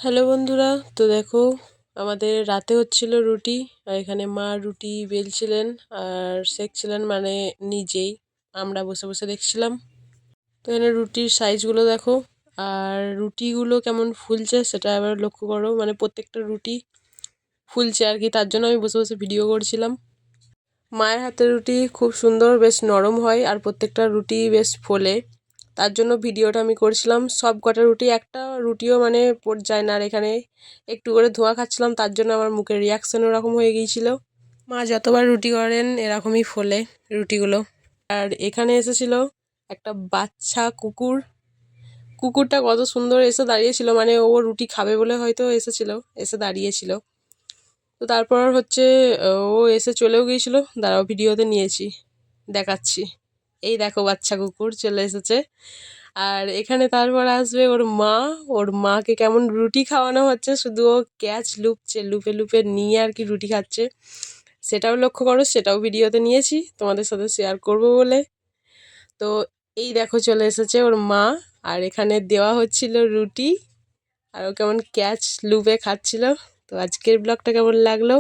Hello বন্ধুরা, তো দেখো আমাদের রাতে হচ্ছিল রুটি। আর এখানে মা রুটি বেলছিলেন আর সেঁকছিলেন, মানে নিজেই। আমরা বসে বসে দেখছিলাম। তো এখানে রুটির সাইজগুলো দেখো, আর রুটিগুলো কেমন ফুলছে সেটা এবার লক্ষ্য করো, মানে প্রত্যেকটা রুটি ফুলছে আর কি। তার জন্য আমি বসে বসে ভিডিও করছিলাম। মায়ের হাতের রুটি খুব সুন্দর, বেশ নরম হয় আর প্রত্যেকটা রুটি বেশ ফোলে। তার জন্য ভিডিওটা আমি করছিলাম। সব কটা রুটি, একটা রুটিও মানে পড়ে যায় না। আর এখানে একটু করে ধোঁয়া খাচ্ছিলাম, তার জন্য আমার মুখের রিয়াকশন ওরকম হয়ে গিয়েছিল। মা যতবার রুটি করেন এরকমই ফোলে রুটিগুলো। আর এখানে এসেছিল একটা বাচ্চা কুকুর। কুকুরটা কত সুন্দর এসে দাঁড়িয়েছিল, মানে ও রুটি খাবে বলে হয়তো এসেছিল, এসে দাঁড়িয়েছিল। তো তারপর হচ্ছে ও এসে চলেও গিয়েছিল। দাঁড়াও, ভিডিওতে নিয়েছি, দেখাচ্ছি। এই দেখো বাচ্চা কুকুর চলে এসেছে। আর এখানে তারপর আসবে ওর মা। ওর মাকে কেমন রুটি খাওয়ানো হচ্ছে, শুধু ও ক্যাচ লুপছে, লুপে লুপে নিয়ে আর কি রুটি খাচ্ছে। সেটাও লক্ষ্য করো, সেটাও ভিডিওতে নিয়েছি তোমাদের সাথে শেয়ার করব বলে। তো এই দেখো চলে এসেছে ওর মা। আর এখানে দেওয়া হচ্ছিল রুটি, আর ও কেমন ক্যাচ লুপে খাচ্ছিল। তো আজকের ব্লগটা কেমন লাগলো